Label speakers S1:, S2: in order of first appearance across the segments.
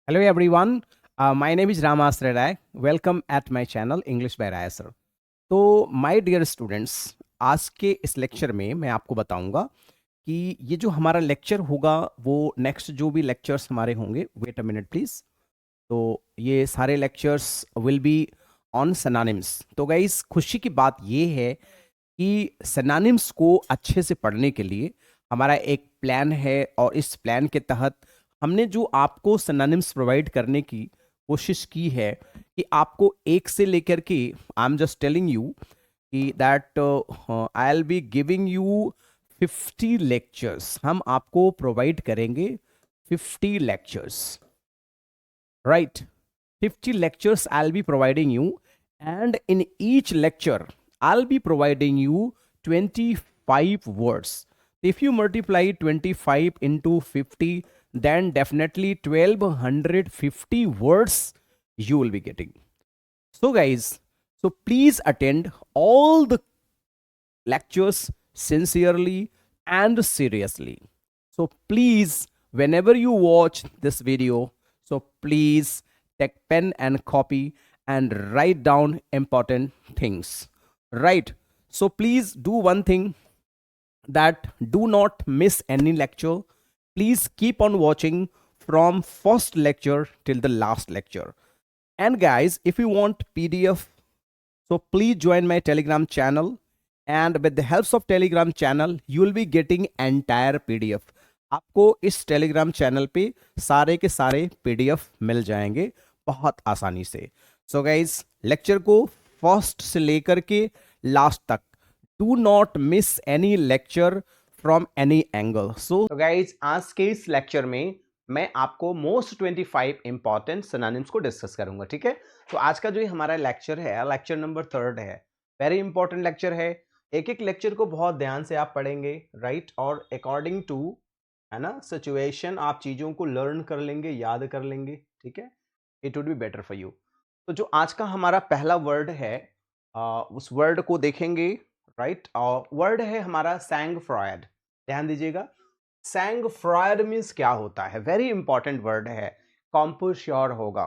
S1: Hello everyone, my name is Ramas Reddy. Welcome at my channel English by Raya sir. तो my dear students, आज के इस lecture में मैं आपको बताऊंगा कि ये जो हमारा लेक्चर होगा वो नेक्स्ट जो भी लेक्चर्स हमारे होंगे, वेट अ मिनट प्लीज। तो ये सारे lectures will be on synonyms. तो गाइस, खुशी की बात ये है कि सिनोनिम्स को अच्छे से पढ़ने के लिए हमारा एक प्लान है, और इस प्लान के तहत हमने जो आपको सिनोनिम्स प्रोवाइड करने की कोशिश की है कि आपको एक से लेकर के, I am just telling you कि that I will be giving you 50 lectures. हम आपको प्रोवाइड करेंगे 50 lectures, right? 50 lectures I'll be providing you, and in each lecture I'll be providing you 25 words. If you multiply 25 into 50, then definitely 1250 words you will be getting. So guys, so please attend all the lectures sincerely and seriously. So please, whenever you watch this video, so please take pen and copy and write down important things. Right? So please do one thing, that do not miss any lecture. Please keep on watching from first lecture till the last lecture. And guys, if you want PDF, so please join my Telegram channel, and with the help of Telegram channel you will be getting entire PDF. आपको इस Telegram channel पे सारे के सारे PDF मिल जाएंगे बहुत आसानी से। सो गाइज, लेक्चर को फर्स्ट से लेकर के लास्ट तक do not miss any lecture from any angle. So guys, आज के इस लेक्चर में मैं आपको मोस्ट 25 इंपॉर्टेंट सिनोनिम्स को डिस्कस करूंगा, ठीक है? तो आज का जो हमारा लेक्चर है, लेक्चर नंबर 3 है, वेरी इंपॉर्टेंट लेक्चर है। एक एक लेक्चर को बहुत ध्यान से आप पढ़ेंगे, राइट? और अकॉर्डिंग टू, है ना, सिचुएशन आप चीज़ों को लर्न कर लेंगे, याद कर लेंगे, ठीक है? It would be better for you. तो जो आज का हमारा पहला वर्ड है, उस वर्ड को देखेंगे, राइट? और वर्ड है हमारा सैंग फ्रॉयड। ध्यान दीजिएगा, सैंग फ्रॉयड मीन्स क्या होता है? वेरी इंपॉर्टेंट वर्ड है। कॉम्पोश्योर होगा,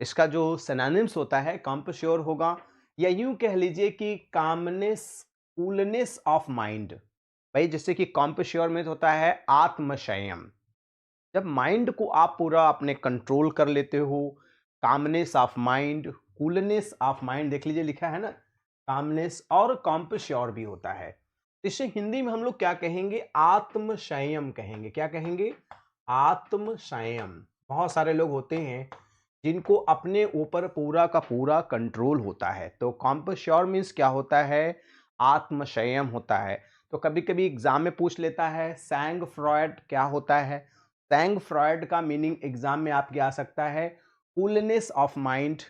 S1: इसका जो सिनोनिम्स होता है कॉम्पोश्योर होगा, या यूं कह लीजिए कि कामनेस, कूलनेस ऑफ माइंड। भाई, जैसे कि कॉम्पोश्योर में होता है आत्मसंयम, जब माइंड को आप पूरा अपने कंट्रोल कर लेते हो। Calmness of mind, coolness of mind, देख लीजिए लिखा है ना, कामनेस, और कॉम्पोश्योर भी होता है। इसे हिंदी में हम लोग क्या कहेंगे? आत्मसंयम कहेंगे। क्या कहेंगे? आत्मसंयम। बहुत सारे लोग होते हैं जिनको अपने ऊपर पूरा का पूरा कंट्रोल होता है। तो कॉम्पोश्योर मीन्स क्या होता है? आत्मसंयम होता है। तो कभी कभी एग्जाम में पूछ लेता है सैंग फ्रॉयड क्या होता है। सैंग फ्रॉयड का मीनिंग एग्जाम में आपके आ सकता है कूलनेस ऑफ माइंड,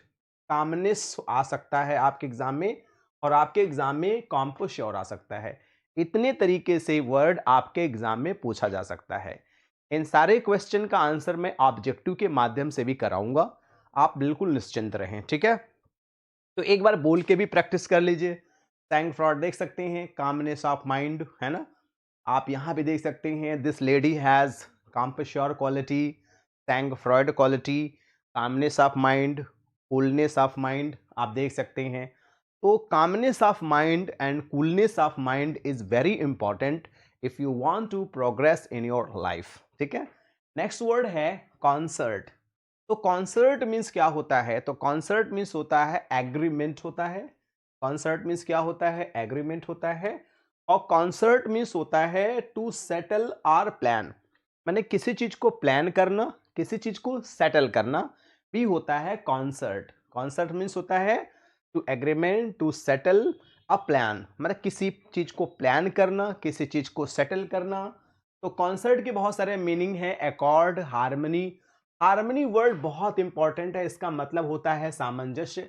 S1: कामनेस आ सकता है आपके एग्जाम में, और आपके एग्जाम में कॉम्पोश्योर आ सकता है। इतने तरीके से वर्ड आपके एग्जाम में पूछा जा सकता है। इन सारे क्वेश्चन का आंसर मैं ऑब्जेक्टिव के माध्यम से भी कराऊंगा, आप बिल्कुल निश्चिंत रहें, ठीक है? तो एक बार बोल के भी प्रैक्टिस कर लीजिए। सैंग फ्रॉड देख सकते हैं, कामनेस ऑफ माइंड, है ना? आप यहां भी देख सकते हैं, this lady has composure quality, sangfroid quality, calmness of mind, coolness of mind, आप देख सकते हैं। तो calmness of mind and coolness of mind is very important if you want to progress in your life, ठीक है? Next word है concert. तो concert means क्या होता है? तो कॉन्सर्ट मीन्स होता है एग्रीमेंट होता है। कॉन्सर्ट मीन्स क्या होता है? एग्रीमेंट होता है। और कॉन्सर्ट मीन्स होता है टू सेटल आर प्लान, मैंने किसी चीज को प्लान करना, किसी चीज को सेटल करना भी होता है कॉन्सर्ट। कॉन्सर्ट मीन्स होता है to agreement, to settle a plan, मतलब किसी चीज को प्लान करना, किसी चीज को सेटल करना। तो कॉन्सर्ट के बहुत सारे मीनिंग है, अकॉर्ड, हार्मनी। हार्मनी वर्ड बहुत इंपॉर्टेंट है, इसका मतलब होता है सामंजस्य।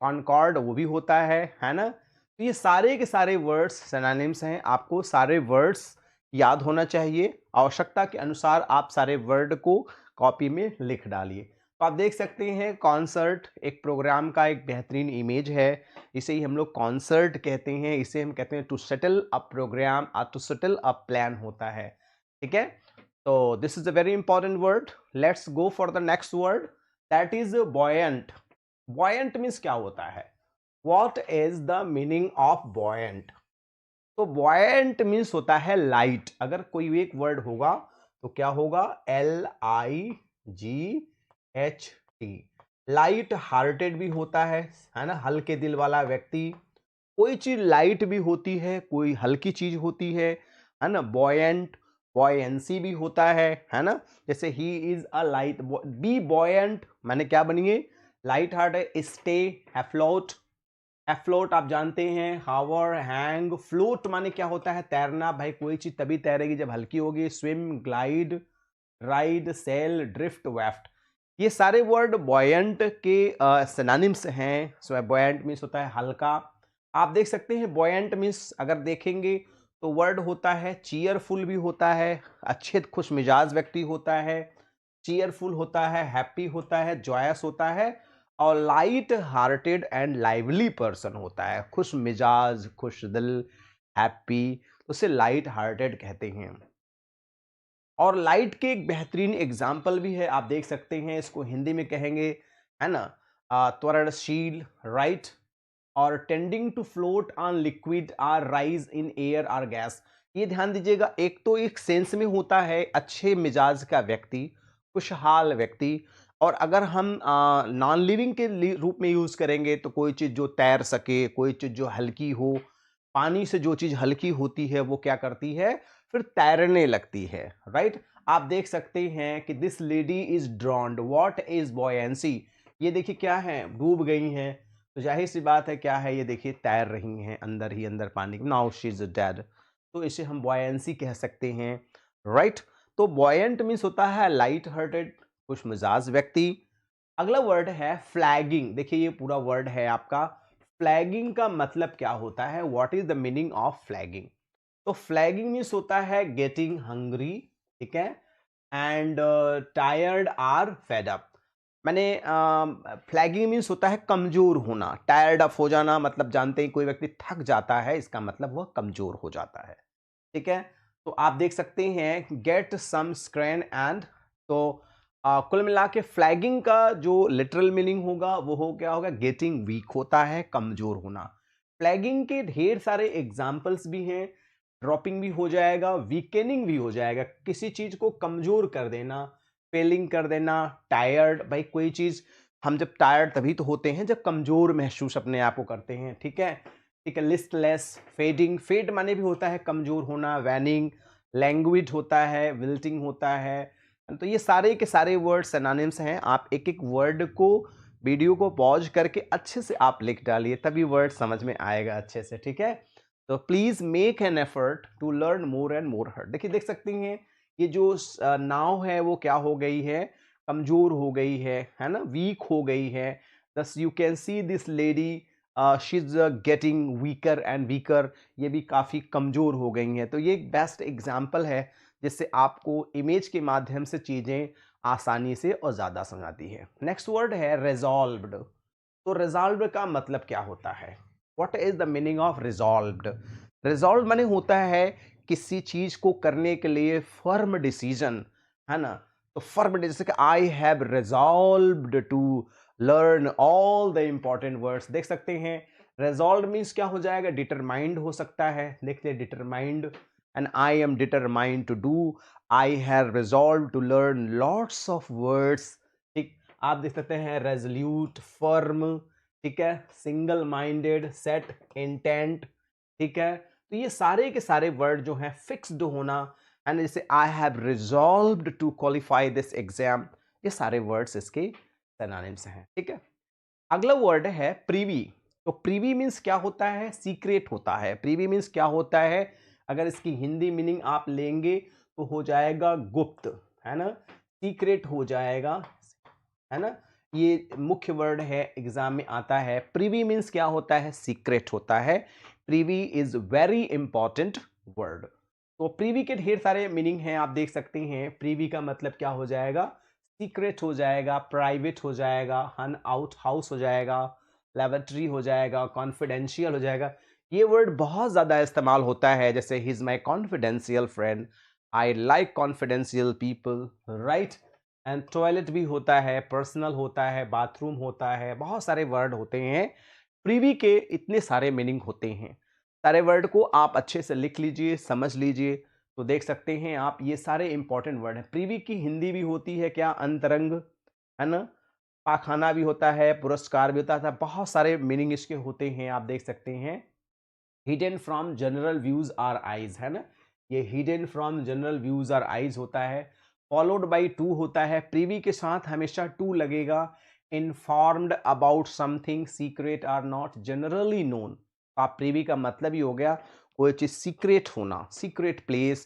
S1: कॉनकॉर्ड वो भी होता है ना? तो ये सारे के सारे वर्ड्स सिनोनिम्स हैं, आपको सारे वर्ड्स याद होना चाहिए। आवश्यकता के अनुसार आप सारे वर्ड को कॉपी में लिख डालिए। तो आप देख सकते हैं कॉन्सर्ट एक प्रोग्राम का एक बेहतरीन इमेज है। इसे ही हम लोग कॉन्सर्ट कहते हैं, इसे हम कहते हैं to settle a programme, to settle a plan होता है, ठीक है? So this is a very important word. Let's go for the next word. That is buoyant. Buoyant means क्या होता है? What is the meaning of buoyant? तो buoyant means होता है light. अगर कोई एक word होगा तो क्या होगा? LIGHT. लाइट हार्टेड भी होता है ना, हल्के दिल वाला व्यक्ति। कोई चीज लाइट भी होती है, कोई हल्की चीज होती है ना। बॉयंट, बॉयंसी भी होता है ना। जैसे ही is a light, be buoyant माने क्या बनिए? लाइट हार्ट है। स्टे एफ्लोट, एफ्लोट आप जानते हैं, हावर, हैंग। फ्लोट माने क्या होता है? तैरना। भाई कोई चीज तभी तैरेगी जब हल्की होगी। Swim, glide, ride, sail, drift, waft. ये सारे वर्ड बॉयंट के सिनोनिम्स हैं। सो बॉयंट मीन्स होता है हल्का। आप देख सकते हैं बॉयंट मीन्स अगर देखेंगे तो वर्ड होता है चीयरफुल भी होता है, अच्छे खुश मिजाज व्यक्ति होता है। चीयरफुल होता है, हैप्पी होता है, जॉयस होता है, और light hearted and lively person होता है। खुश मिजाज, खुश दिल, हैप्पी, उसे लाइट हार्टेड कहते हैं। और लाइट के एक बेहतरीन एग्जाम्पल भी है, आप देख सकते हैं। इसको हिंदी में कहेंगे है ना, त्वरणशील, राइट। और tending to float on liquid or rise in air or gas. ये ध्यान दीजिएगा, एक तो एक सेंस में होता है अच्छे मिजाज का व्यक्ति, खुशहाल व्यक्ति। और अगर हम नॉन लिविंग के रूप में यूज करेंगे तो कोई चीज जो तैर सके, कोई चीज जो हल्की हो। पानी से जो चीज हल्की होती है वो क्या करती है? फिर तैरने लगती है, राइट। आप देख सकते हैं कि this lady is ड्रॉन्ड, what is buoyancy. ये देखिए क्या है? डूब गई हैं। तो जाहिर सी बात है क्या है? ये देखिए तैर रही हैं अंदर ही अंदर पानी। Now she is dead. तो इसे हम बॉयंसी कह सकते हैं, राइट। तो बॉयंट मीन्स होता है लाइट हार्टेड, खुश मिजाज व्यक्ति। अगला वर्ड है फ्लैगिंग। देखिए ये पूरा वर्ड है आपका। फ्लैगिंग का मतलब क्या होता है? What is the meaning of flagging? तो फ्लैगिंग मीन्स होता है गेटिंग हंग्री, ठीक है, and tired or fed up. मैंने फ्लैगिंग मीन्स होता है कमजोर होना। टायर्ड अप हो जाना मतलब जानते हैं कोई व्यक्ति थक जाता है, इसका मतलब वह कमजोर हो जाता है, ठीक है। तो आप देख सकते हैं गेट सम स्क्रैन एंड। तो कुल मिला के फ्लैगिंग का जो लिटरल मीनिंग होगा वो हो क्या होगा? गेटिंग वीक होता है, कमजोर होना। फ्लैगिंग के ढेर सारे एग्जाम्पल्स भी हैं। ड्रॉपिंग भी हो जाएगा, वीकेनिंग भी हो जाएगा, किसी चीज को कमजोर कर देना, फेलिंग कर देना, टायर्ड। भाई कोई चीज, हम जब टायर्ड तभी तो होते हैं जब कमजोर महसूस अपने आप को करते हैं, ठीक है। ठीक है, लिस्टलेस, फेडिंग, फेड माने भी होता है कमजोर होना, वैनिंग, लैंग्वेज होता है, विल्टिंग होता है। तो ये सारे के सारे वर्ड सिनोनिम्स हैं। आप एक एक वर्ड को, वीडियो को पॉज करके अच्छे से आप लिख डालिए, तभी वर्ड समझ में आएगा अच्छे से, ठीक है। तो please make an effort to learn more and more hard. देखिए देख सकते हैं ये जो नाव है वो क्या हो गई है? कमजोर हो गई है ना, वीक हो गई है। दस you can see this lady she is getting weaker and weaker. ये भी काफी कमजोर हो गई हैं। तो ये एक बेस्ट एग्जाम्पल है जिससे आपको इमेज के माध्यम से चीजें आसानी से और ज्यादा समझ आती है। नेक्स्ट वर्ड है रिजॉल्व्ड। तो रिजॉल्व का मतलब क्या होता है? What is the meaning of resolved? Resolve माने होता है किसी चीज को करने के लिए फर्म डिसीजन, है ना। तो firm decision, I have resolved to learn all the important words. देख सकते हैं रिजॉल्व मीन्स क्या हो जाएगा? डिटरमाइंड हो सकता है। देखते determined, and I am determined to do. I have resolve to learn lots of words. ठीक, आप देख सकते हैं रेजोल्यूट, फर्म, ठीक है, सिंगल माइंडेड, सेट, इंटेंट, ठीक है। तो ये सारे के सारे वर्ड जो हैं फिक्स्ड होना, एंड जैसे I have resolved to qualify this exam, ये सारे वर्ड्स इसके सिनोनिम्स हैं, ठीक है। अगला वर्ड है प्रीवी। तो प्रीवी मीन्स क्या होता है? सीक्रेट होता है। प्रीवी मीन्स क्या होता है? अगर इसकी हिंदी मीनिंग आप लेंगे तो हो जाएगा गुप्त, है ना, सीक्रेट हो जाएगा, है ना। ये मुख्य वर्ड है, एग्जाम में आता है। प्रीवी मीन्स क्या होता है? सीक्रेट होता है। Privi is very important word. तो प्रीवी के ढेर सारे मीनिंग हैं, आप देख सकते हैं। प्रीवी का मतलब क्या हो जाएगा? सीक्रेट हो जाएगा, प्राइवेट हो जाएगा, हन आउट हाउस हो जाएगा, लेबोरेटरी हो जाएगा, कॉन्फिडेंशियल हो जाएगा। ये वर्ड बहुत ज्यादा इस्तेमाल होता है, जैसे ही is my confidential friend, I like confidential people, right. And toilet भी होता है, पर्सनल होता है, बाथरूम होता है, बहुत सारे वर्ड होते हैं। प्रीवी के इतने सारे मीनिंग होते हैं। सारे वर्ड को आप अच्छे से लिख लीजिए, समझ लीजिए, तो देख सकते हैं आप ये सारे इंपॉर्टेंट वर्ड हैं। प्रीवी की हिंदी भी होती है क्या, अंतरंग, है ना, पाखाना भी होता है, पुरस्कार भी होता है, बहुत सारे मीनिंग इसके होते हैं, आप देख सकते हैं। Hidden from general views or eyes, है ना, ये hidden from general views or eyes होता है। फॉलोड बाई टू होता है, प्रीवी के साथ हमेशा टू लगेगा। Informed about something secret or not generally known, आप प्रीवी का मतलब ही हो गया कोई चीज सीक्रेट होना, सीक्रेट प्लेस,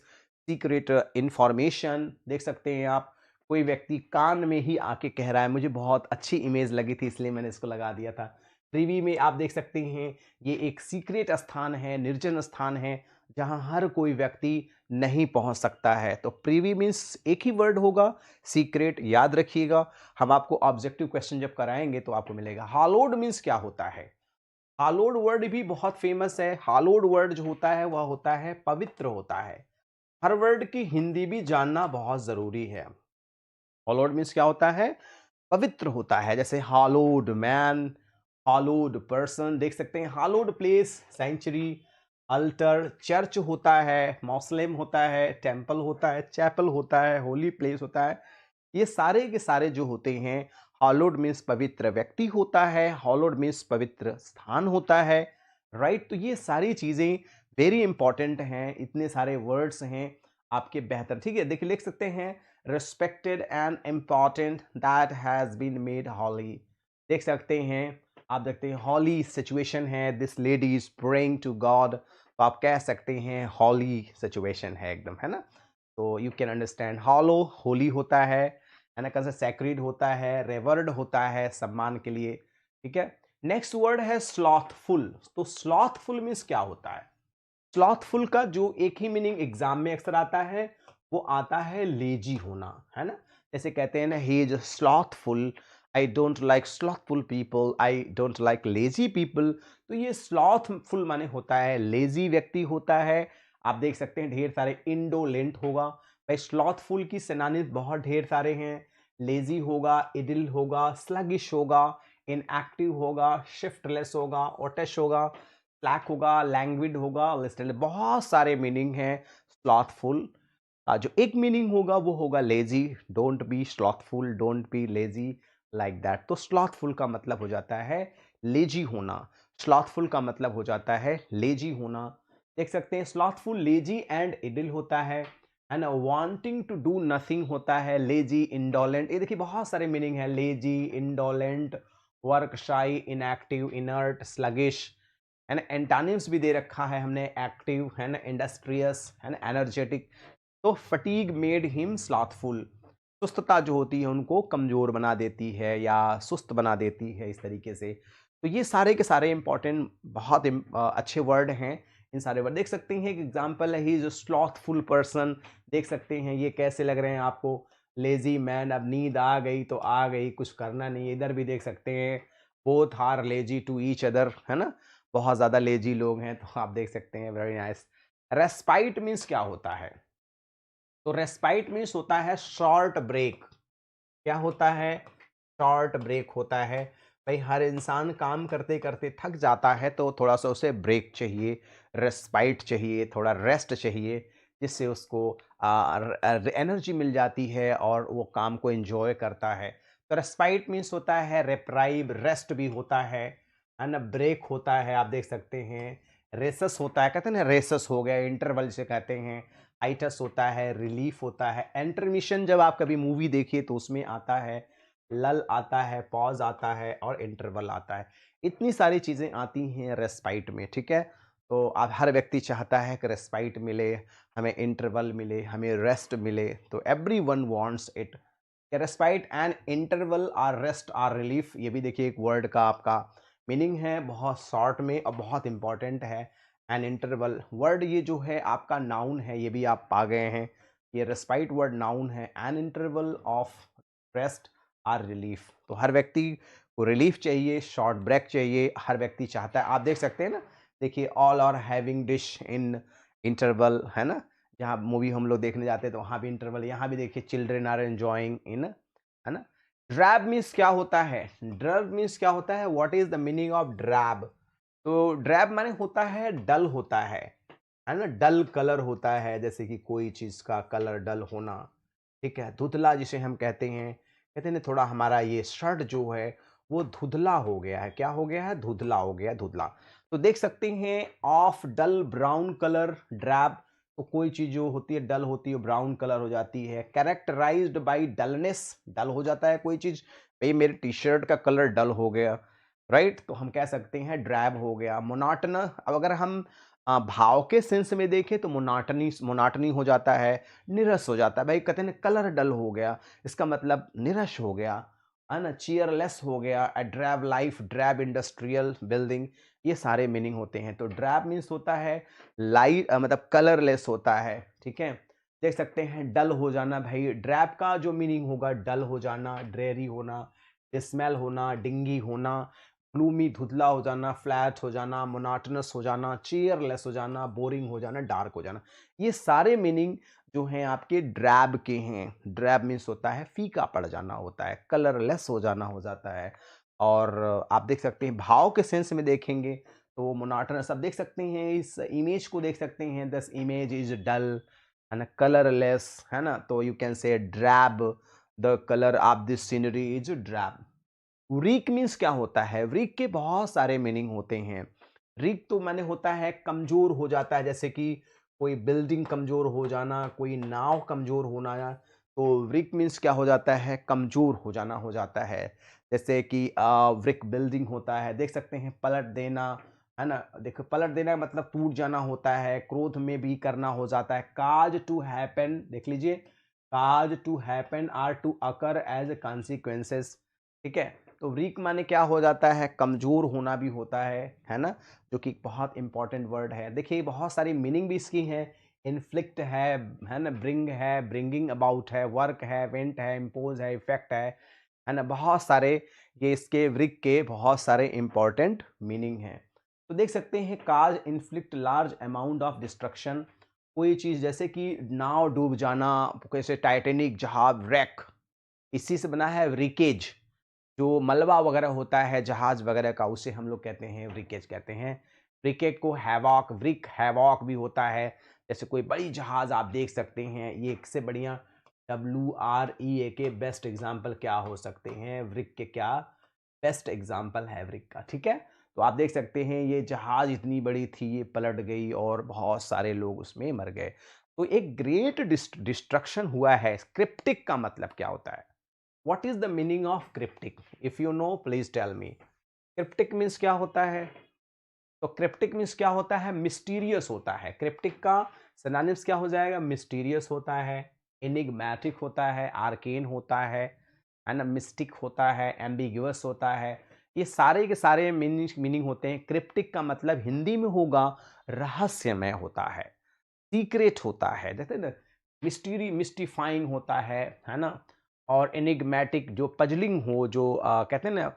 S1: सीक्रेट इंफॉर्मेशन। देख सकते हैं आप, कोई व्यक्ति कान में ही आके कह रहा है, मुझे बहुत अच्छी इमेज लगी थी इसलिए मैंने इसको लगा दिया था। प्रीवी में आप देख सकते हैं ये एक सीक्रेट स्थान है, निर्जन स्थान है, जहां हर कोई व्यक्ति नहीं पहुंच सकता है। तो प्रीवी मीन्स एक ही वर्ड होगा, सीक्रेट, याद रखिएगा। हम आपको ऑब्जेक्टिव क्वेश्चन जब कराएंगे तो आपको मिलेगा। हालोड मीन्स क्या होता है, हालोड वर्ड भी बहुत फेमस है। हालोड वर्ड जो होता है वह होता है पवित्र होता है। हर वर्ड की हिंदी भी जानना बहुत जरूरी है। हॉलोड मीन्स क्या होता है, पवित्र होता है। जैसे हॉलोड मैन, हॉलोड पर्सन, देख सकते हैं। Hallowed place, sanctuary, altar, church होता है, मौसलेम होता है, टेम्पल होता है, चैपल होता है, होली प्लेस होता है। ये सारे के सारे जो होते हैं, हॉलोड मीन्स पवित्र व्यक्ति होता है, हॉलोड मीन्स पवित्र स्थान होता है, राइट। तो ये सारी चीजें वेरी इंपॉर्टेंट हैं, इतने सारे वर्ड्स हैं आपके बेहतर, ठीक है। देखिए लिख सकते हैं, respected and important that has been made holy, देख सकते हैं। आप देखते हैं holy situation है, this lady is praying to God, तो आप कह सकते हैं holy situation है एकदम, है ना। तो you can understand hollow, holy होता है ना, कैसे sacred होता है, revered होता है सम्मान के लिए, ठीक है। नेक्स्ट वर्ड है slothful। तो slothful मीन्स क्या होता है, स्लॉथफुल का जो एक ही मीनिंग एग्जाम में अक्सर आता है वो आता है लेजी होना, है ना। जैसे कहते हैं ना, he is slothful, I don't like slothful people, I don't like lazy people. तो ये स्लॉथफुल माने होता है लेजी व्यक्ति होता है। आप देख सकते हैं ढेर सारे, इंडोलेंट होगा, भाई स्लॉथफुल की सिनोनिम्स बहुत ढेर सारे हैं। लेजी होगा, इडिल होगा, स्लगिश होगा, इनएक्टिव होगा, शिफ्टलेस होगा, ओटेश होगा, स्लैक होगा, लैंग्विड होगा, लिस्टेड, बहुत सारे मीनिंग हैं स्लॉथफुल। जो एक मीनिंग होगा वो होगा lazy, don't be slothful, don't be lazy, like that. तो स्लॉथफुल का मतलब हो जाता है लेजी होना, स्लॉथफुल का मतलब हो जाता है लेजी होना। देख सकते हैं स्लॉथफुल लेजी एंड इडिल होता है, and wanting to do nothing होता है लेजी, इंडोलेंट। ये देखिए बहुत सारे मीनिंग है, लेजी, इंडोलेंट, वर्क शाई, इनएक्टिव, इनर्ट, स्लगिश, है ना। एंटानिम्स भी दे रखा है हमने, एक्टिव, है ना, इंडस्ट्रियस, है ना, एनर्जेटिक। तो फटीग मेड हिम स्लॉथफुल, सुस्तता जो होती है उनको कमजोर बना देती है या सुस्त बना देती है, इस तरीके से। तो ये सारे के सारे इंपॉर्टेंट बहुत अच्छे वर्ड हैं। इन सारे वर्ड देख सकते हैं, एक एग्जांपल है, ही इज स्लॉथफुल पर्सन। देख सकते हैं ये कैसे लग रहे हैं आपको, लेजी मैन, अब नींद आ गई तो आ गई, कुछ करना नहीं। इधर भी देख सकते हैं, both are lazy to each other, है ना, बहुत ज्यादा लेजी लोग हैं। तो आप देख सकते हैं, वेरी नाइस। रेस्पाइट मीन्स क्या होता है, तो रेस्पाइट मीन्स होता है शॉर्ट ब्रेक। क्या होता है, शॉर्ट ब्रेक होता है। भाई हर इंसान काम करते करते थक जाता है तो थोड़ा सा उसे ब्रेक चाहिए, रेस्पाइट चाहिए, थोड़ा रेस्ट चाहिए, जिससे उसको एनर्जी मिल जाती है और वो काम को एंजॉय करता है। तो रेस्पाइट मीन्स होता है रेप्राइव, रेस्ट भी होता है ना, ब्रेक होता है। आप देख सकते हैं रेसस होता है, कहते हैं ना रेसस हो गया, इंटरवल से कहते हैं। हाइटस होता है, रिलीफ होता है। इंटरमिशन जब आप कभी मूवी देखिए तो उसमें आता है, लल आता है, पॉज आता है और इंटरवल आता है। इतनी सारी चीज़ें आती हैं रेस्पाइट में, ठीक है। तो आप, हर व्यक्ति चाहता है कि रेस्पाइट मिले, हमें इंटरवल मिले, हमें रेस्ट मिले। तो everyone wants it. Respite and interval or rest or relief, ये भी देखिए एक वर्ड का आपका मीनिंग है, बहुत शॉर्ट में और बहुत इंपॉर्टेंट है। एन इंटरवल वर्ड ये जो है आपका नाउन है, ये भी आप पा गए हैं, ये रेस्पाइट वर्ड नाउन है। An interval of rest or relief, तो हर व्यक्ति को रिलीफ चाहिए, शॉर्ट ब्रेक चाहिए, हर व्यक्ति चाहता है। आप देख सकते हैं ना, देखिए all are having dish in interval, है ना, जहाँ मूवी हम लोग देखने जाते हैं तो वहाँ भी इंटरवल, यहाँ भी देखिए चिल्ड्रन आर एंजॉयिंग इन, है ना। ड्रैब मीन्स क्या होता है? ड्रैब मीन्स क्या होता है? What is the meaning of drab? तो ड्रैब माने होता है डल होता है ना, डल कलर होता है, जैसे कि कोई चीज का कलर डल होना, ठीक है। धुंधला जिसे हम कहते हैं ना, थोड़ा हमारा ये शर्ट जो है वो धुंधला हो गया है। क्या हो गया है? धुंधला हो गया, धुंधला। तो देख सकते हैं of dull brown colour drab, तो कोई चीज जो होती है डल होती है ब्राउन कलर हो जाती है। कैरेक्टराइज्ड बाय डलनेस, डल हो जाता है कोई चीज, भाई मेरे टी शर्ट का कलर डल हो गया, राइट, तो हम कह सकते हैं ड्रैब हो गया। मोनाटन, अब अगर हम भाव के सेंस में देखें तो मोनाटनी, मोनाटनी हो जाता है, निरस हो जाता है। भाई कहते हैं ना कलर डल हो गया, इसका मतलब निरस हो गया, है ना। चीयरलेस हो गया, a drab life, drab industrial building, ये सारे मीनिंग होते हैं। तो ड्रैब मीन्स होता है लाइट, मतलब कलरलेस होता है, ठीक है। देख सकते हैं डल हो जाना, भाई ड्रैब का जो मीनिंग होगा डल हो जाना, ड्रेरी होना, स्मेल होना, डिंगी होना, ग्लूमी धुंधला हो जाना, फ्लैट हो जाना, मोनाटनस हो जाना, चेयरलेस हो जाना, बोरिंग हो जाना, डार्क हो जाना, ये सारे मीनिंग जो हैं आपके ड्रैब के हैं। ड्रैब मीन्स होता है फीका पड़ जाना होता है, कलरलेस हो जाना हो जाता है। और आप देख सकते हैं भाव के सेंस में देखेंगे तो मोनाटनस, आप देख सकते हैं इस इमेज को देख सकते हैं, दिस इमेज इज डल, है ना, कलरलेस, है ना। तो you can say drab, the colour of this scenery is drab. Weak means क्या होता है? वीक के बहुत सारे मीनिंग होते हैं। वीक तो माने होता है कमजोर हो जाता है, जैसे कि कोई बिल्डिंग कमजोर हो जाना, कोई नाव कमजोर होना, तो वीक मीन्स क्या हो जाता है? कमजोर हो जाना हो जाता है। जैसे कि वीक बिल्डिंग होता है, देख सकते हैं पलट देना, है ना। देखो पलट देना मतलब टूट जाना होता है, क्रोध में भी करना हो जाता है। काज टू हैपन, देख लीजिए, cause to happen or to occur as consequences, ठीक है। तो वीक माने क्या हो जाता है? कमजोर होना भी होता है ना, जो कि बहुत इंपॉर्टेंट वर्ड है। देखिए बहुत सारी मीनिंग भी इसकी है। इन्फ्लिक्ट है ना, ब्रिंग है, ब्रिंगिंग अबाउट है, वर्क है, वेंट है, इम्पोज है, इफेक्ट है ना, बहुत सारे ये इसके वृक के बहुत सारे इंपॉर्टेंट मीनिंग हैं। तो देख सकते हैं cause inflict large amount of destruction, कोई चीज जैसे कि नाव डूब जाना, कैसे टाइटेनिक जहाज रैक, इसी से बना है रिकेज, जो मलबा वगैरह होता है जहाज वगैरह का, उसे हम लोग कहते हैं व्रिकेज कहते हैं। व्रिकेज को हैवॉक, व्रिक हैवॉक भी होता है। जैसे कोई बड़ी जहाज आप देख सकते हैं, ये एक से बढ़िया WREA के बेस्ट एग्जाम्पल क्या हो सकते हैं? व्रिक के क्या बेस्ट एग्जाम्पल है व्रिक का, ठीक है। तो आप देख सकते हैं ये जहाज इतनी बड़ी थी, ये पलट गई और बहुत सारे लोग उसमें मर गए। तो एक ग्रेट डिस्ट्रक्शन हुआ है। क्रिप्टिक का मतलब क्या होता है? What is the meaning of cryptic? If you know, please tell me. Cryptic means क्या होता है? तो क्रिप्टिक मीन्स क्या होता है? मिस्टीरियस होता है। क्रिप्टिक का सिनोनिम्स क्या हो जाएगा? मिस्टीरियस होता है, एनिग्मेटिक होता है, आर्केन होता है ना, मिस्टिक होता है, एम्बिग्यूअस होता है। ये सारे के सारे मीनिंग होते हैं। क्रिप्टिक का मतलब हिंदी में होगा रहस्यमय होता है, सीक्रेट होता है, जैसे ना मिस्टीफाइंग होता है ना। और एनिग्मेटिक जो पजलिंग हो, जो कहते हैं ना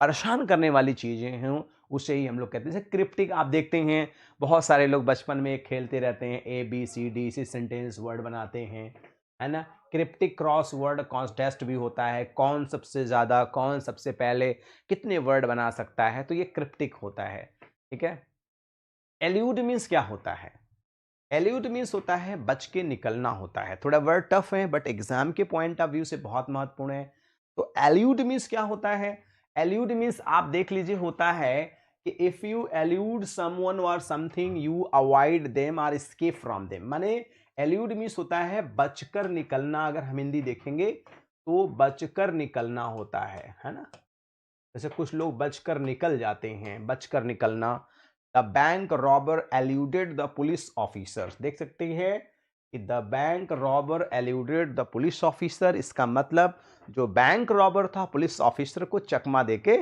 S1: परेशान करने वाली चीजें हों, उसे ही हम लोग कहते हैं। जैसे क्रिप्टिक आप देखते हैं बहुत सारे लोग बचपन में खेलते रहते हैं, ABCD से सेंटेंस वर्ड बनाते हैं, है ना। क्रिप्टिक क्रॉस वर्ड कॉन्टेस्ट भी होता है, कौन सबसे ज्यादा, कौन सबसे पहले कितने वर्ड बना सकता है, तो ये क्रिप्टिक होता है, ठीक है। एल्यूड मीन्स क्या होता है? एल्यूड मीन्स होता है बच के निकलना होता है। थोड़ा वर्ड टफ है बट एग्जाम के पॉइंट ऑफ व्यू से बहुत महत्वपूर्ण है। तो एल्यूड मीन्स क्या होता है? एल्यूड मीन्स आप देख लीजिए होता है कि इफ यू एल्यूड समवन और समथिंग यू अवॉइड देम और एस्केप फ्रॉम देम, माने एल्यूड मीन्स होता है बचकर निकलना। अगर हम हिंदी देखेंगे तो बचकर निकलना होता है ना। जैसे कुछ लोग बचकर निकल जाते हैं, बचकर निकलना। The bank robber alluded the police officers, देख सकते हैं कि the bank robber alluded the police officer, इसका मतलब जो बैंक रॉबर था पुलिस ऑफिसर को चकमा देके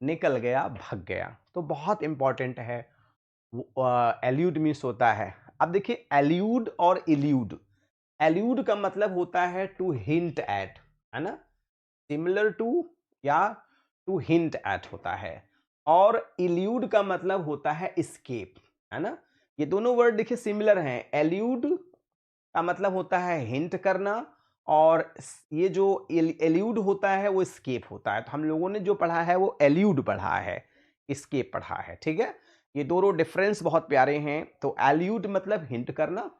S1: निकल गया, भाग गया। तो बहुत इंपॉर्टेंट है। एल्यूड मीन्स होता है, अब देखिए एल्यूड और इल्यूड। एल्यूड का मतलब होता है टू हिंट एट, है ना, सिमिलर टू या टू हिंट एट होता है। और इल्यूड का मतलब होता है स्केप, है ना। ये दोनों वर्ड देखिए सिमिलर हैं, एल्यूड का मतलब होता है हिंट करना, और ये जो एल्यूड होता है वो स्केप होता है। तो हम लोगों ने जो पढ़ा है वो एल्यूड पढ़ा है, स्केप पढ़ा है, ठीक है। ये दोनों डिफरेंस बहुत प्यारे हैं। तो एल्यूड मतलब हिंट करना,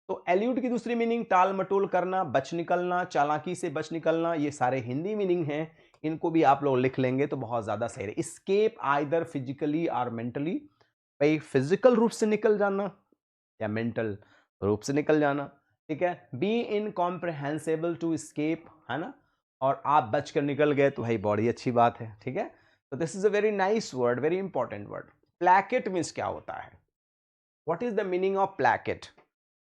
S1: तो एल्यूड की दूसरी मीनिंग टाल मटोल करना, बच निकलना, चालाकी से बच निकलना, ये सारे हिंदी मीनिंग हैं। इनको भी आप लोग लिख लेंगे तो बहुत ज्यादा सही है। स्केप आइदर फिजिकली और मेंटली, भाई फिजिकल रूप से निकल जाना या मेंटल रूप से निकल जाना, ठीक है। बी इनकॉम्प्रिहेंसिबल टू स्केप, है ना, और आप बच कर निकल गए तो भाई बड़ी अच्छी बात है, ठीक है। तो this is a very nice word, very important word. Placket means क्या होता है? What is the meaning of placket?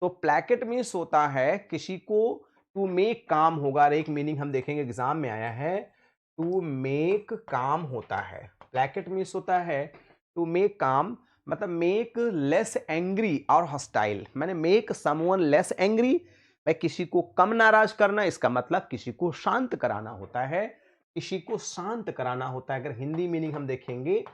S1: तो प्लैकेट मीन्स होता है किसी को टू मेक काम होगा। एक मीनिंग हम देखेंगे एग्जाम में आया है, टू मेक काम होता है। प्लैकेट मीन्स होता है टू मेक काम, मतलब मेक लेस एंग्री और हॉस्टाइल। मैंने मेक समवन लेस एंग्री, भाई किसी को कम नाराज करना, इसका मतलब किसी को शांत कराना होता है, किसी को शांत कराना होता है। अगर हिंदी मीनिंग हम देखेंगे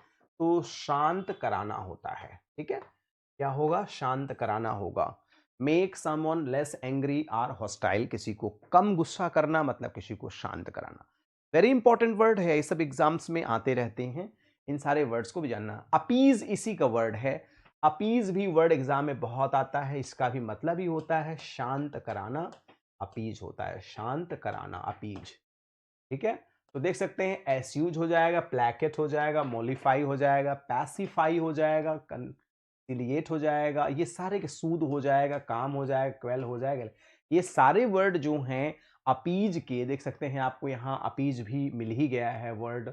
S1: तो शांत कराना होता है, ठीक है। क्या होगा? शांत कराना होगा। मेक समवन लेस एंग्री और हॉस्टाइल, किसी को कम गुस्सा करना मतलब किसी को शांत कराना। वेरी इंपॉर्टेंट वर्ड है, ये सब एग्जाम्स में आते रहते हैं, इन सारे वर्ड्स को भी जानना। अपीज इसी का वर्ड है। अपीज भी वर्ड एग्जाम में बहुत आता है, इसका भी मतलब ही होता है शांत कराना। अपीज होता है शांत कराना, अपीज, ठीक है। तो देख सकते हैं एस यूज हो जाएगा, प्लैकेट हो जाएगा, मोलिफाई हो जाएगा, पैसिफाई हो जाएगा, कंसिलिएट हो जाएगा, ये सारे के सूद हो जाएगा, काम हो जाएगा, क्वेल हो जाएगा। ये सारे वर्ड जो हैं अपीज के, देख सकते हैं आपको यहाँ अपीज भी मिल ही गया है वर्ड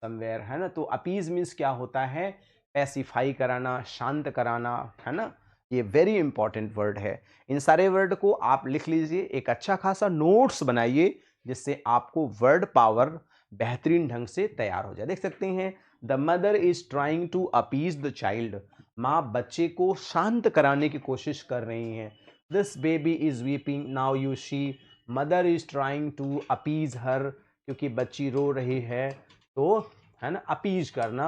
S1: समवेयर, है ना। तो अपीज मीन्स क्या होता है? पैसिफाई कराना, शांत कराना, है ना। ये वेरी इंपॉर्टेंट वर्ड है। इन सारे वर्ड को आप लिख लीजिए, एक अच्छा खासा नोट्स बनाइए, जिससे आपको वर्ड पावर बेहतरीन ढंग से तैयार हो जाए। देख सकते हैं the mother is trying to appease the child, माँ बच्चे को शांत कराने की कोशिश कर रही हैं। This baby is weeping now you see, mother is trying to appease her, क्योंकि बच्ची रो रही है, तो है ना अपीज करना।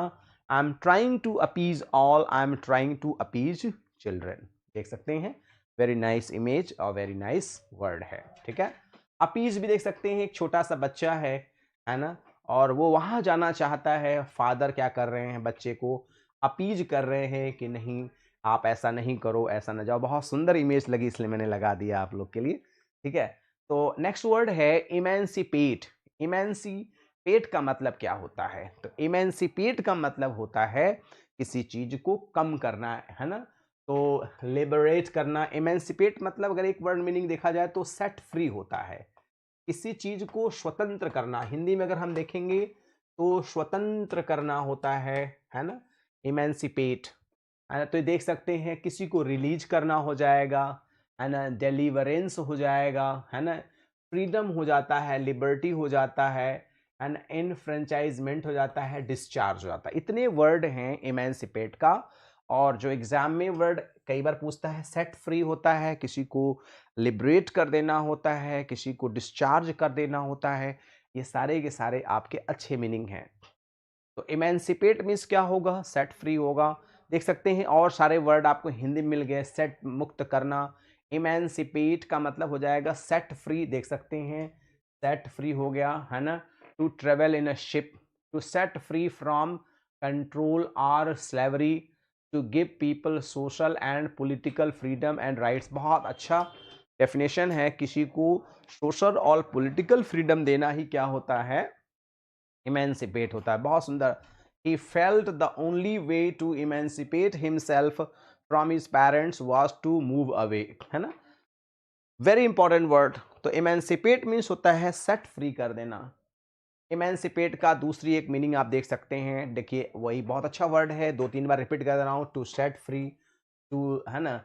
S1: I am trying to appease all, I am trying to appease children. देख सकते हैं वेरी नाइस इमेज और वेरी नाइस वर्ड है, ठीक है। अपीज भी देख सकते हैं, एक छोटा सा बच्चा है ना, और वो वहां जाना चाहता है। फादर क्या कर रहे हैं? बच्चे को अपीज कर रहे हैं कि नहीं आप ऐसा नहीं करो, ऐसा ना जाओ। बहुत सुंदर इमेज लगी इसलिए मैंने लगा दिया आप लोग के लिए, ठीक है। तो नेक्स्ट वर्ड है इमेंसिपेट। इमेंसिपेट का मतलब क्या होता है? तो इमेंसिपेट का मतलब होता है किसी चीज को कम करना, है ना। तो लिबरेट करना, इमेंसिपेट मतलब अगर एक वर्ड मीनिंग देखा जाए तो सेट फ्री होता है, किसी चीज को स्वतंत्र करना। हिंदी में अगर हम देखेंगे तो स्वतंत्र करना होता है ना, इमेंसिपेट, है ना। तो ये देख सकते हैं किसी को रिलीज करना हो जाएगा, है ना, डिलीवरेंस हो जाएगा, है ना, फ्रीडम हो जाता है, लिबर्टी हो जाता है एंड इनफ्रेंचाइजमेंट हो जाता है, डिस्चार्ज हो जाता है। इतने वर्ड हैं इमेंसिपेट का। और जो एग्जाम में वर्ड कई बार पूछता है, सेट फ्री होता है, किसी को लिबरेट कर देना होता है, किसी को डिस्चार्ज कर देना होता है। ये सारे के सारे आपके अच्छे मीनिंग हैं। तो इमेंसिपेट मीन्स क्या होगा? सेट फ्री होगा। देख सकते हैं और सारे वर्ड आपको हिंदी में मिल गए। सेट मुक्त करना, इमेंसिपेट का मतलब हो जाएगा सेट फ्री, देख सकते हैं सेट फ्री हो गया, है ना। To travel in a ship, to set free from control or slavery, to give people social and political freedom and rights. बहुत अच्छा डेफिनेशन है, किसी को सोशल और पॉलिटिकल फ्रीडम देना ही क्या होता है? इमेंसिपेट होता है। बहुत सुंदर। He felt the only way to emancipate himself from his parents was to move away, है ना। Very important word. तो इमेंसिपेट मीन्स होता है सेट फ्री कर देना। इमेंसिपेट का दूसरी एक मीनिंग आप देख सकते हैं, देखिए वही बहुत अच्छा वर्ड है, दो तीन बार रिपीट कर दे रहा हूँ। टू सेट फ्री, टू, है ना,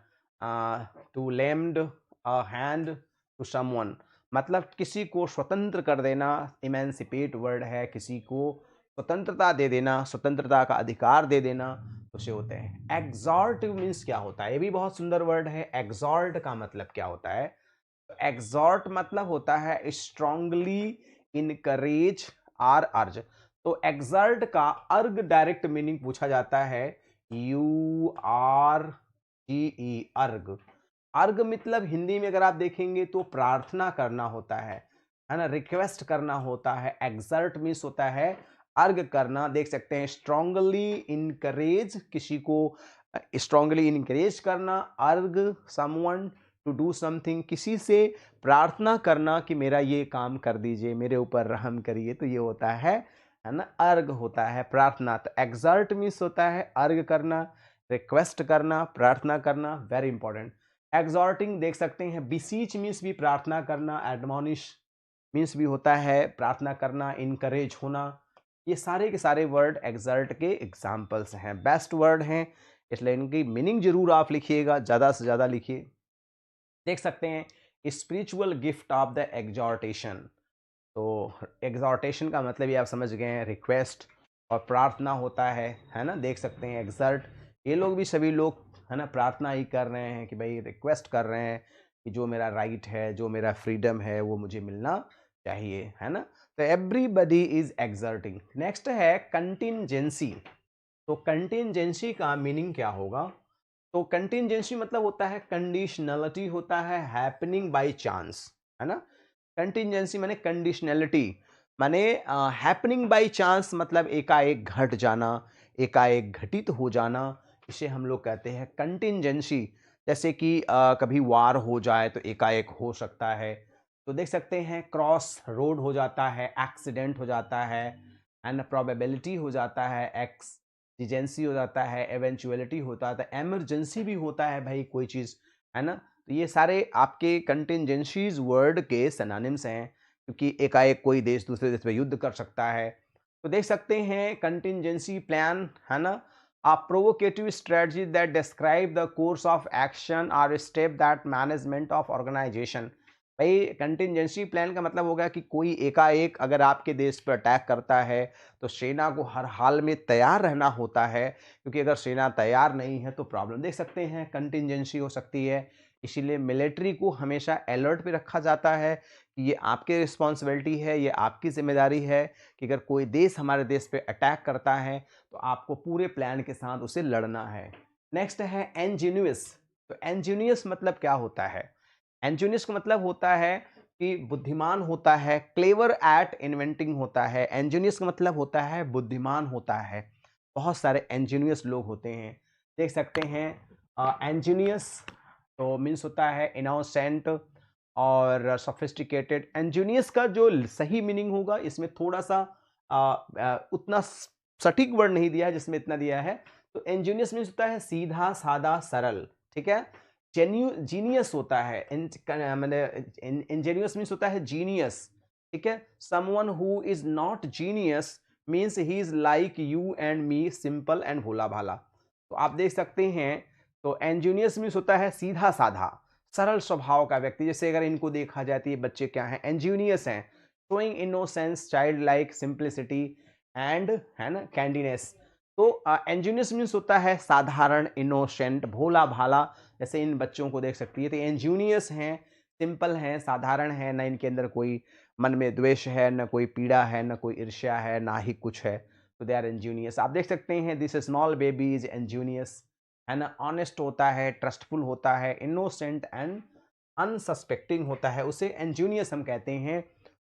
S1: to lend a hand to someone, मतलब किसी को स्वतंत्र कर देना। इमेंसिपेट वर्ड है किसी को स्वतंत्रता दे देना, स्वतंत्रता का अधिकार दे देना, उसे होते हैं। एग्जॉर्ट मीन्स क्या होता है? ये भी बहुत सुंदर वर्ड है। एग्जॉर्ट का मतलब क्या होता है? एग्जॉर्ट मतलब होता है स्ट्रांगली इनकरेज आर अर्ज। तो एग्जर्ट का अर्ग डायरेक्ट मीनिंग पूछा जाता है, यू आर जी ई, अर्ग। अर्घ मतलब हिंदी में अगर आप देखेंगे तो प्रार्थना करना होता है ना, रिक्वेस्ट करना होता है। एक्सर्ट मीन्स होता है अर्घ करना। देख सकते हैं स्ट्रांगली इनकरेज, किसी को स्ट्रांगली इनकरेज करना। अर्घ समवन टू डू समथिंग, किसी से प्रार्थना करना कि मेरा ये काम कर दीजिए, मेरे ऊपर रहम करिए, तो ये होता है ना, अर्घ होता है प्रार्थना। तो एक्सर्ट मीन्स होता है अर्घ करना, रिक्वेस्ट करना, प्रार्थना करना, वेरी इंपॉर्टेंट। एग्जॉर्टिंग देख सकते हैं, बिसीच मीन्स भी प्रार्थना करना, एडमोनिश मीन्स भी होता है प्रार्थना करना, इनकरेज होना। ये सारे के सारे वर्ड एक्सर्ट के एग्जाम्पल्स हैं, बेस्ट वर्ड हैं, इसलिए इनकी मीनिंग जरूर आप लिखिएगा, ज़्यादा से ज़्यादा लिखिए। देख सकते हैं spiritual gift of the exhortation. तो एग्जॉर्टेशन का मतलब ये आप समझ गए हैं, रिक्वेस्ट और प्रार्थना होता है ना। देख सकते हैं एग्जर्ट, ये लोग भी सभी लोग है ना प्रार्थना ही कर रहे हैं कि भाई रिक्वेस्ट कर रहे हैं कि जो मेरा राइट है, जो मेरा फ्रीडम है वो मुझे मिलना चाहिए, है ना। तो एवरीबडी इज एग्जर्टिंग। नेक्स्ट है कंटिंजेंसी। तो कंटिंजेंसी का मीनिंग क्या होगा? तो कंटिंजेंसी मतलब होता है कंडीशनलिटी, होता है हैपनिंग बाय चांस, है ना। कंटिंजेंसी माने कंडीशनलिटी, माने हैपनिंग बाय चांस, मतलब एकाएक घट जाना, एकाएक घटित हो जाना, इसे हम लोग कहते हैं कंटिंजेंसी। जैसे कि कभी वार हो जाए तो एकाएक हो सकता है। तो देख सकते हैं क्रॉस रोड हो जाता है, एक्सीडेंट हो जाता है, एंड प्रोबेबिलिटी हो जाता है, एक्सजेंसी हो जाता है, एवेंचुअलिटी होता है, एमरजेंसी भी होता है भाई कोई चीज़, है ना। तो ये सारे आपके कंटिंजेंसीज वर्ड के सिनोनिम्स हैं, क्योंकि एकाएक कोई देश दूसरे देश पे युद्ध कर सकता है। तो देख सकते हैं कंटिंजेंसी प्लान, है ना, a provocative strategy that describe the course of action or step that management of organization। भाई कंटिंजेंसी प्लान का मतलब होगा कि कोई एकाएक अगर आपके देश पर अटैक करता है तो सेना को हर हाल में तैयार रहना होता है, क्योंकि अगर सेना तैयार नहीं है तो प्रॉब्लम। देख सकते हैं कंटिंजेंसी हो सकती है, इसीलिए मिलिट्री को हमेशा अलर्ट पे रखा जाता है कि ये आपकी रिस्पॉन्सिबिलिटी है, ये आपकी जिम्मेदारी है कि अगर कोई देश हमारे देश पे अटैक करता है तो आपको पूरे प्लान के साथ उसे लड़ना है। नेक्स्ट है एंजीनियस। तो एंजीनियस मतलब क्या होता है? एंजीनियस का मतलब होता है कि बुद्धिमान होता है, क्लेवर एट इन्वेंटिंग होता है। एंजीनियस का मतलब होता है बुद्धिमान होता है। बहुत सारे एंजीनियस लोग होते हैं, देख सकते हैं एंजीनियस तो मीन्स होता है इनोसेंट और सोफिस्टिकेटेड। एंजीनियस का जो सही मीनिंग होगा इसमें थोड़ा सा उतना सटीक वर्ड नहीं दिया है जिसमें इतना दिया है। तो एंजीनियस मीन्स होता है सीधा सादा सरल, ठीक है। जीनियस होता है, मतलब इंजीनियस मीन्स होता है जीनियस, ठीक है। Someone who is not genius means he is like you and me, simple and भोला भाला। तो आप देख सकते हैं, तो एंजीनियस मीन्स होता है सीधा साधा सरल स्वभाव का व्यक्ति। जैसे अगर इनको देखा जाए तो ये बच्चे क्या हैं, एंजीनियस हैं, showing innocence, child like, simplicity and, है ना, कैंडीनेस। तो एंजीनियस मीन्स होता है साधारण, इनोसेंट, भोला भाला। जैसे इन बच्चों को देख सकती है, तो एंजीनियस हैं, सिंपल हैं, साधारण हैं, ना इनके अंदर कोई मन में द्वेष है, ना कोई पीड़ा है, ना कोई ईर्ष्या है, ना ही कुछ है। तो दे आर एंजीनियस। आप देख सकते हैं दिस स्मॉल बेबी इज एंजीनियस, है ना। ऑनेस्ट होता है, ट्रस्टफुल होता है, इनोसेंट एंड अनसस्पेक्टिंग होता है, उसे एंजीनियस हम कहते हैं।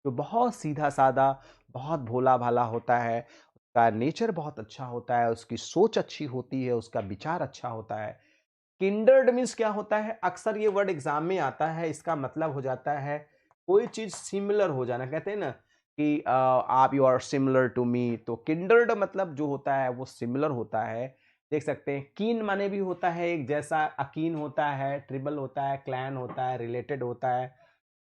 S1: जो बहुत सीधा सादा, बहुत भोला भाला होता है, उसका नेचर बहुत अच्छा होता है, उसकी सोच अच्छी होती है, उसका विचार अच्छा होता है। किंडर्ड मीन्स क्या होता है? अक्सर ये वर्ड एग्जाम में आता है, इसका मतलब हो जाता है कोई चीज सिमिलर हो जाना। कहते हैं ना कि आप you are similar to me, तो किंडर्ड मतलब जो होता है वो सिमिलर होता है। देख सकते हैं कीन माने भी होता है एक जैसा, अकीन होता है, ट्रिबल होता है, क्लैन होता है, रिलेटेड होता है,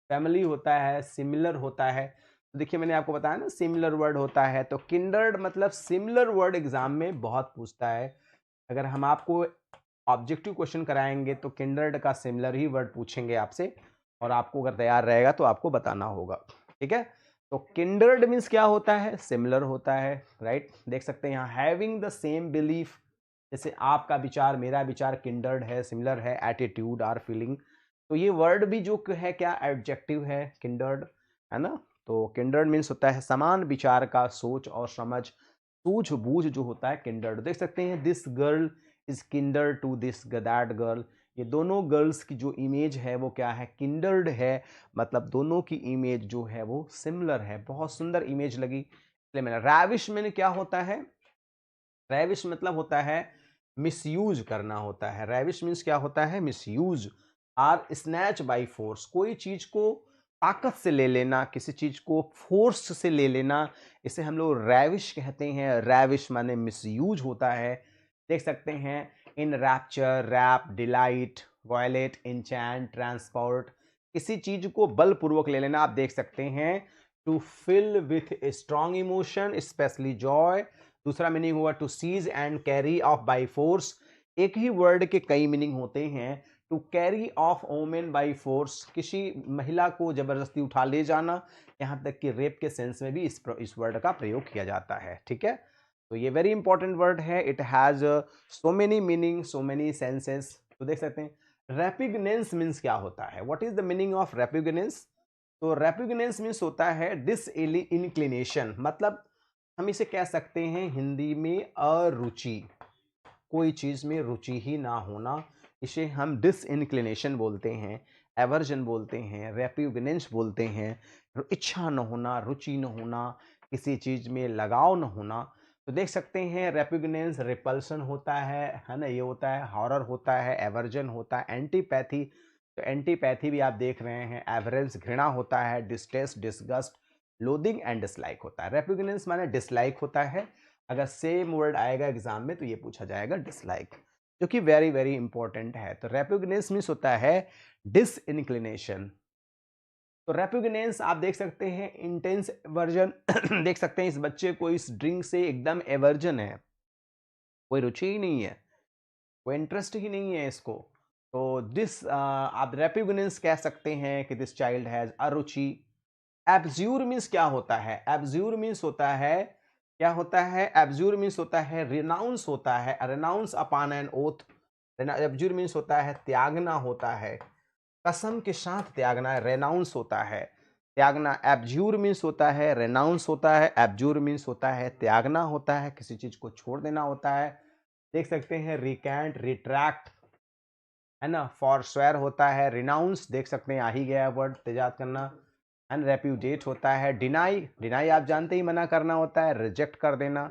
S1: फैमिली होता है, सिमिलर होता है। तो देखिए मैंने आपको बताया ना सिमिलर वर्ड होता है, तो किंडर्ड मतलब सिमिलर वर्ड एग्जाम में बहुत पूछता है। अगर हम आपको ऑब्जेक्टिव क्वेश्चन कराएंगे तो किंडर्ड का सिमिलर ही वर्ड पूछेंगे आपसे, और आपको अगर तैयार रहेगा तो आपको बताना होगा, ठीक है। तो किंडर्ड मीन्स क्या होता है? सिमिलर होता है, राइट। देख सकते हैं यहाँ हैविंग द सेम बिलीफ, जैसे आपका विचार मेरा विचार किंडर्ड है, सिमिलर है, एटीट्यूड और फीलिंग। तो ये वर्ड भी जो है क्या एडजेक्टिव है किंडर्ड, है ना। तो किंडर्ड मीन्स होता है समान विचार का, सोच और समझ, सूझबूझ जो होता है किंडर्ड। देख सकते हैं this girl is kindred to this that girl, ये दोनों गर्ल्स की जो इमेज है वो क्या है, किंडर्ड है, मतलब दोनों की इमेज जो है वो सिमिलर है। बहुत सुंदर इमेज लगी इसलिए मैंने। रैविश में क्या होता है, रैविश मतलब होता है मिसयूज करना होता है। रैविश मीन्स क्या होता है, misuse. Or snatch by force, कोई चीज को ताकत से ले लेना, किसी चीज को फोर्स से ले लेना, इसे हम लोग रैविश कहते हैं। रैविश माने मिसयूज होता है। देख सकते हैं enrapture, rapt, delight, violet, enchant, transport, किसी चीज को बलपूर्वक ले लेना। आप देख सकते हैं to fill with a strong emotion specially joy. दूसरा मीनिंग हुआ to seize and carry off by force. एक ही वर्ड के कई मीनिंग होते हैं। To carry off women by force, किसी महिला को जबरदस्ती उठा ले जाना। यहां तक कि रेप के सेंस में भी इस वर्ड का प्रयोग किया जाता है। ठीक है, तो ये वेरी इंपॉर्टेंट वर्ड है। It has so many meaning, so many senses. तो देख सकते हैं रेपिग्नेंस मीन्स क्या होता है, what is the meaning of repugnance. तो रेपिग्नेंस मीन्स होता है डिस इंक्लिनेशन, मतलब हम इसे कह सकते हैं हिंदी में अरुचि, कोई चीज में रुचि ही ना होना, इसे हम डिसइंक्लिनेशन बोलते हैं, एवर्जन बोलते हैं, रेप्यूगनेंस बोलते हैं। इच्छा न होना, रुचि न होना, किसी चीज में लगाव न होना। तो देख सकते हैं रेप्यूगनेंस रिपल्सन होता है ना, ये होता है। हॉरर होता है, एवर्जन होता है, एंटीपैथी। तो एंटीपैथी भी आप देख रहे हैं। एवरेंस घृणा होता है, distaste, disgust, loathing and dislike होता है। रेप्यूगनेंस माने डिसलाइक होता है। अगर सेम वर्ड आएगा एग्जाम में तो ये पूछा जाएगा डिसलाइक, जो कि वेरी वेरी इंपॉर्टेंट है। तो रेप्यूगनेंस मीन्स होता है डिसइंक्लिनेशन। तो रेप्यूगनेंस आप देख सकते हैं इंटेंस एवर्जन। देख सकते हैं इस बच्चे को इस ड्रिंक से एकदम एवर्जन है, कोई रुचि ही नहीं है, कोई इंटरेस्ट ही नहीं है इसको। तो दिस आप रेप्यूगनेंस कह सकते हैं कि दिस चाइल्ड हैज अरुचि। एब्ज्यूर मीन्स क्या होता है, एब्ज्यूर मीन्स होता है, क्या होता है, एब्ज्यूर मीन्स होता है रिनाउंस होता है, renounce upon an oath. Abjure means होता है त्यागना होता है, कसम के साथ त्यागना, रेनाउंस होता है, त्यागना। एब्ज्यूर मीन्स होता है रेनाउंस होता है, एब्ज्यूर मीन्स होता है त्यागना होता है, किसी चीज को छोड़ देना होता है। देख सकते हैं रिकैंट, रिट्रैक्ट, है ना। फॉर स्वेयर होता है, रिनाउंस देख सकते हैं आ ही गया वर्ड, तेजाब करना। एंड रेप्यूडिएट होता है, डिनाई, डिनाई आप जानते ही मना करना होता है, रिजेक्ट कर देना,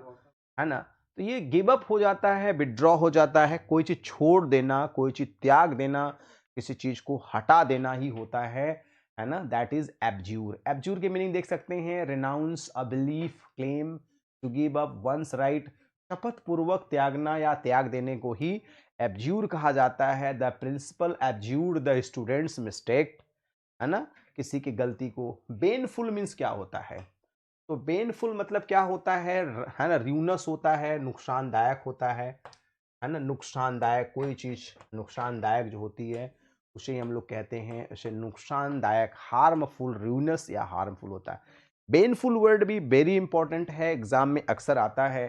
S1: है ना। तो ये गिव अप हो जाता है, विड्रॉ हो जाता है, कोई चीज छोड़ देना, कोई चीज त्याग देना, किसी चीज को हटा देना ही होता है ना। That is एब्ज्यूर। एब्ज्यूर के मीनिंग देख सकते हैं renounce, a belief, claim, to give up one's right, शपथ पूर्वक त्यागना या त्याग देने को ही एब्ज्यूर कहा जाता है। The principal abjured the students mistake, है ना, किसी की गलती को। बेनफुल मीन्स क्या होता है, तो बेनफुल मतलब क्या होता है ना, र्यूनस होता है, नुकसानदायक होता है ना। नुकसानदायक, कोई चीज नुकसानदायक जो होती है उसे हम लोग कहते हैं, उसे नुकसानदायक, हार्मफुल, र्यूनस या हार्मफुल होता है। बेनफुल वर्ड भी वेरी इंपॉर्टेंट है, एग्जाम में अक्सर आता है।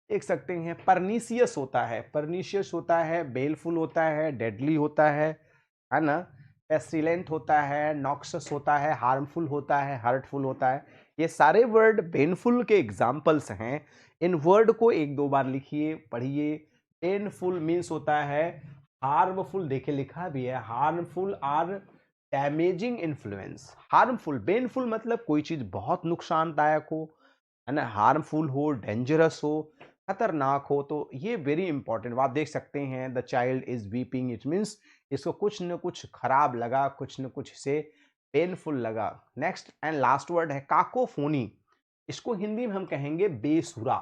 S1: देख सकते हैं परनीसियस होता है, परनीशियस होता है, बेलफुल होता है, डेडली होता है ना। पेस्टिलेंट होता है, नॉक्सस होता है, हार्मफुल होता है, हर्टफुल होता है। ये सारे वर्ड पेनफुल के एग्जाम्पल्स हैं। इन वर्ड को एक दो बार लिखिए, पढ़िए। पेनफुल मीन्स होता है हार्मफुल, देखिए लिखा भी है, harmful or damaging influence. Harmful, painful मतलब कोई चीज बहुत नुकसानदायक हो, है ना, हार्मफुल हो, डेंजरस हो, खतरनाक हो। तो ये वेरी इंपॉर्टेंट आप देख सकते हैं। The child is weeping, it means इसको कुछ न कुछ खराब लगा, कुछ न कुछ इसे पेनफुल लगा। नेक्स्ट एंड लास्ट वर्ड है काकोफोनी। इसको हिंदी में हम कहेंगे बेसुरा।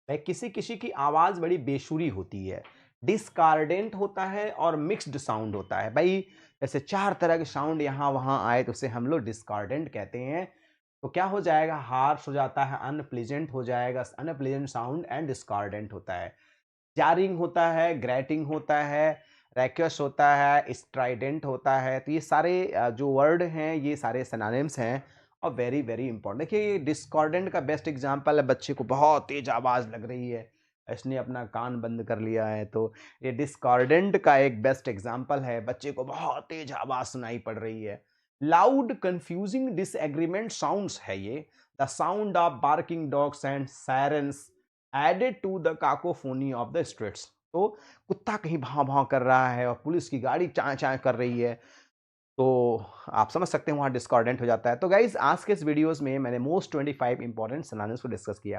S1: भाई किसी किसी की आवाज बड़ी बेसुरी होती है। डिस्कार्डेंट होता है और मिक्स्ड साउंड होता है। भाई जैसे चार तरह के साउंड यहाँ वहां आए तो उसे हम लोग डिस्कार्डेंट कहते हैं। तो क्या हो जाएगा, हार्श हो जाता है, अनप्लीजेंट हो जाएगा, अनप्लीजेंट साउंड एंड डिस्कार्डेंट होता है। जारिंग होता है, ग्रेटिंग होता है, रैक्यस होता है, स्ट्राइडेंट होता है। तो ये सारे जो वर्ड हैं ये सारे सिनोनिम्स हैं और वेरी वेरी इंपॉर्टेंट। देखिए डिस्कॉर्डेंट का बेस्ट एग्जांपल है, बच्चे को बहुत तेज आवाज़ लग रही है, इसने अपना कान बंद कर लिया है, तो ये डिस्कॉर्डेंट का एक बेस्ट एग्जांपल है, बच्चे को बहुत तेज आवाज़ सुनाई पड़ रही है। लाउड कंफ्यूजिंग डिसएग्रीमेंट साउंड्स है ये। The sound of barking dogs and sirens added to the cacophony of the streets. तो कुत्ता कहीं भाव-भाव कर रहा है और पुलिस की गाड़ी चाँ-चाँ कर रही है, तो आप समझ सकते हैं वहाँ डिस्कॉर्डेंट हो जाता है। तो गाइज़ आज के इस वीडियोज़ में मैंने मोस्ट 25 इंपॉर्टेंट सिनोनिम्स को डिस्कस किया।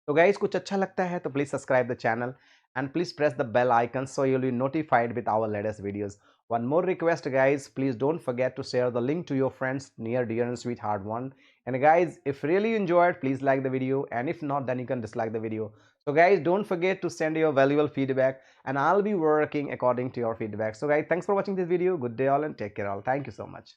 S1: तो गाइज़ कुछ अच्छा लगता है तो please subscribe the channel and please press the bell icon so you'll be notified with our latest videos. One more request guys, please don't forget to share the link to your friends near dear and sweetheart one. And guys, if really you enjoyed, please like the video, and if not, then you can dislike the video. So guys, don't forget to send your valuable feedback and I'll be working according to your feedback. So guys, thanks for watching this video. Good day all and take care all. Thank you so much.